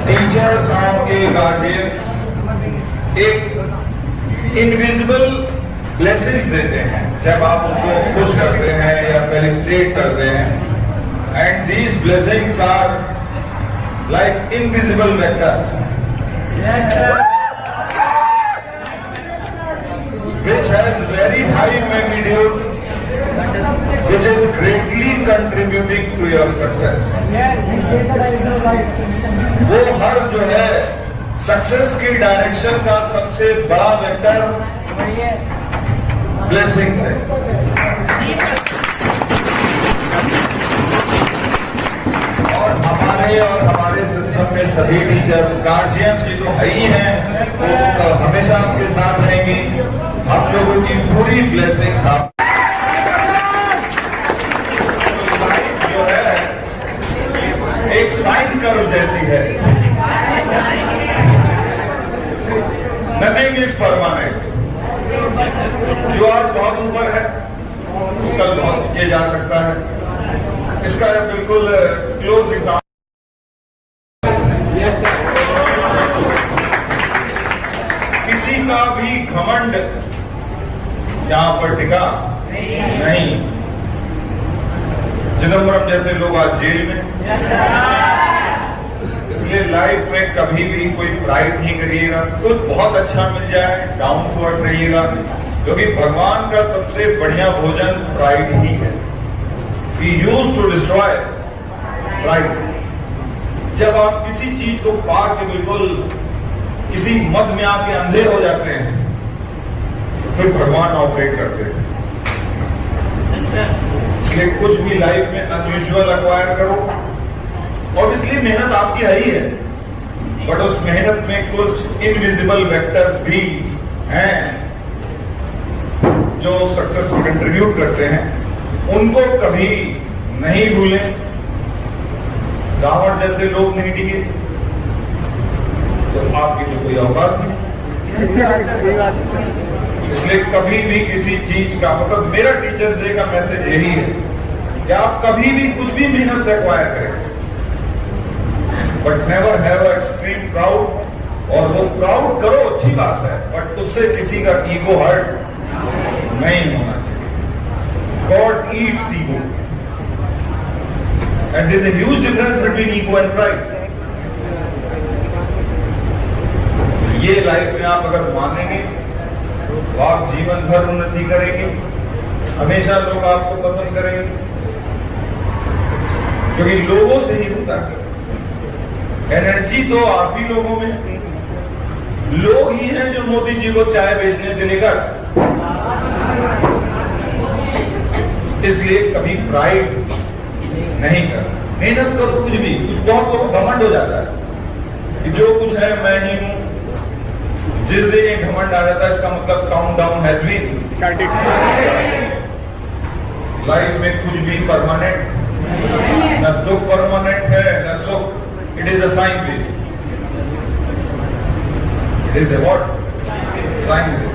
Teachers आपके guardians एक invisible blessings देते हैं जब आप उनको खुश करते हैं या फेलिसिटेट करते हैं, and these blessings are like invisible vectors which has very high magnitude, which is greatly contributing to your success. वो हर जो है सक्सेस की डायरेक्शन का सबसे बड़ा वेक्टर ब्लेसिंग्स है। और हमारे सिस्टम में सभी टीचर्स गार्जियंस ये तो है ही हैं, वो तो हमेशा आपके साथ रहेंगी। हम लोगों की पूरी ब्लेसिंग्स आप जो है एक साइन कर्व जैसी है। Nothing is permanent. जो आज बहुत ऊपर है वो कल बहुत नीचे जा सकता है। इसका बिल्कुल क्लोज एग्जाम्पल किसी का भी घमंड यहां पर टिका नहीं। चिदम्बरम जैसे लोग आज जेल में, इसलिए लाइफ में कभी भी कोई प्राइड नहीं करिएगा। कुछ बहुत अच्छा मिल जाए डाउन टू अर्थ रहिएगा, क्योंकि भगवान का सबसे बढ़िया भोजन प्राइड ही है। He used to destroy pride। जब आप किसी चीज को पा के बिल्कुल किसी मद में आके अंधे हो जाते हैं, फिर भगवान ऑपरेट करते हैं। इसलिए कुछ भी लाइफ में अनयूजुअल एक्वायर करो, और इसलिए मेहनत आपकी है ही है, बट उस मेहनत में कुछ इनविजिबल वेक्टर्स भी हैं जो सक्सेस में कंट्रीब्यूट करते हैं। उनको कभी नहीं भूलें। रावण जैसे लोग नहीं टिके तो आपकी तो कोई औकात नहीं। इसलिए कभी भी किसी चीज का मतलब, मेरा टीचर्स डे का मैसेज यही है कि आप कभी भी कुछ भी मेहनत से एक्वायर करें, but never have extreme proud. और वो प्राउड करो, अच्छी बात है, बट उससे किसी का ईगो हर्ट नहीं होना चाहिए। God eats ego, and there is a huge difference between ego and pride. ये लाइफ में आप अगर मानेंगे तो आप जीवन भर उन्नति करेंगे, हमेशा लोग आपको पसंद करेंगे, क्योंकि लोगों से ही होता है। एनर्जी तो आप ही लोगों में, लोग ही हैं जो मोदी जी को चाय बेचने से लेकर। इसलिए कभी प्राइड नहीं कर, मेहनत करो। कुछ भी, कुछ बहुत लोग घमंड हो जाता है कि जो कुछ है मैं ही हूं। जिस दिन एक घमंड आ जाता है, इसका मतलब काउंटडाउन हैज बीन। लाइफ में कुछ भी परमानेंट, न दुख परमानेंट है न सुख। It is a sine wave, it is a what, sine wave.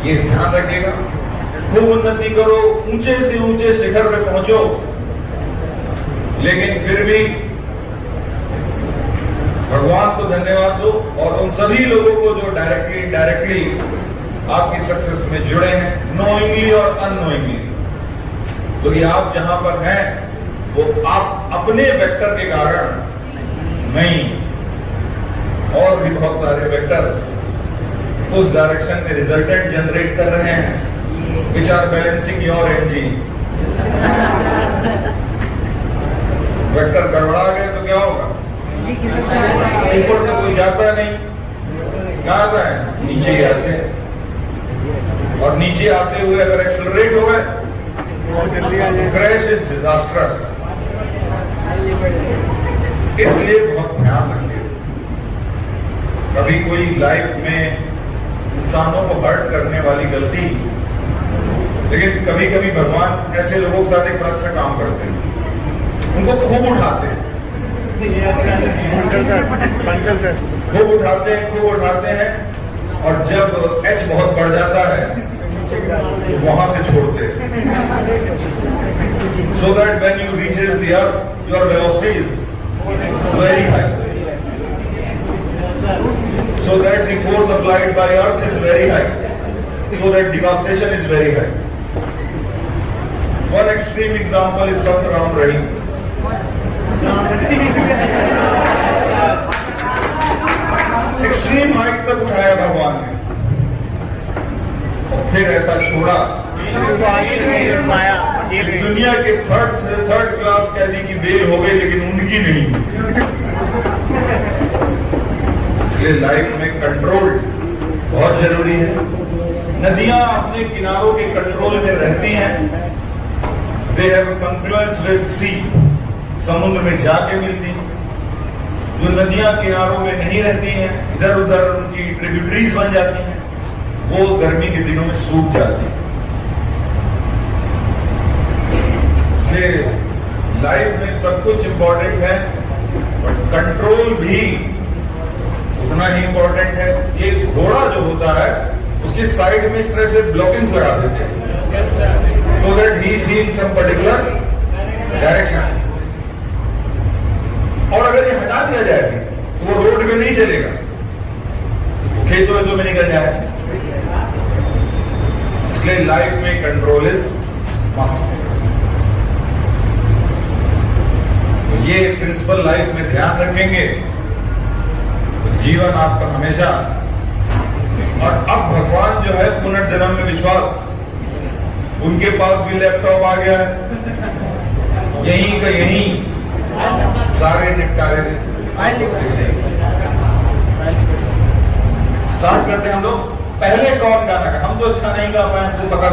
ये ध्यान रखिएगा। खूब उन्नति करो, ऊंचे से ऊंचे शिखर पे पहुंचो, लेकिन फिर भी भगवान को धन्यवाद दो, और उन सभी लोगों को जो डायरेक्टली इनडायरेक्टली आपकी सक्सेस में जुड़े हैं, नोइंगली और अननोइंगली। क्योंकि आप जहां पर हैं वो आप अपने वेक्टर के कारण नहीं, और भी बहुत सारे वेक्टर्स उस डायरेक्शन में रिजल्टेंट जनरेट कर रहे हैं, which are balancing your energy. Vector गड़बड़ा गए तो क्या होगा? ऊपर तो कोई जाता नहीं, कहां आता है? नीचे ही आते हैं, और नीचे आते हुए अगर एक्सेलरेट हो गए, क्रैश इज डिजास्ट्रस। इसलिए बहुत ध्यान रखिए, कभी कोई लाइफ में इंसानों को हर्ट करने वाली गलती, लेकिन कभी कभी भगवान ऐसे लोगों के साथ एक बड़ा अच्छा काम करते हैं, उनको खूब उठाते हैं, खूब उठाते हैं, और जब एच बहुत बढ़ जाता है तो वहां से छोड़ते हैं, so that when you reaches the earth your velocities Very high. So that the force applied by earth is very high. So that devastation is very high. One extreme example is Satram Rahim. Extreme height तक उठाया भगवान ने और फिर ऐसा छोड़ा दुनिया के थर्ड क्लास कैदी की बेल हो गई लेकिन उनकी नहीं। इसलिए लाइफ में कंट्रोल बहुत जरूरी है। नदियां अपने किनारों के कंट्रोल में रहती हैं। They have confluence with sea, समुद्र में जाके मिलती। जो नदियां किनारों में नहीं रहती हैं, इधर उधर उनकी ट्रिब्यूटरीज बन जाती हैं, वो गर्मी के दिनों में सूख जाती हैं। इसलिए लाइफ में सब कुछ इंपॉर्टेंट है, बट कंट्रोल भी उतना ही इंपॉर्टेंट है। एक घोड़ा जो होता है उसके साइड में इस तरह से ब्लॉकिंग्स लगा देते हैं so that he see in some particular direction. और अगर ये हटा दिया जाए तो वो रोड में नहीं चलेगा, वो खेतों में निकल जाए। इसलिए लाइफ में कंट्रोल इज मस्ट। तो ये प्रिंसिपल लाइफ में ध्यान रखेंगे तो जीवन आपका हमेशा। और अब भगवान जो है पुनर्जन्म में विश्वास, उनके पास भी लैपटॉप आ गया है, यहीं का यहीं सारे निपटारे स्टार्ट करते हैं हम लोग। पहले कौन गाना का हम तो अच्छा नहीं गा पाए, तो पता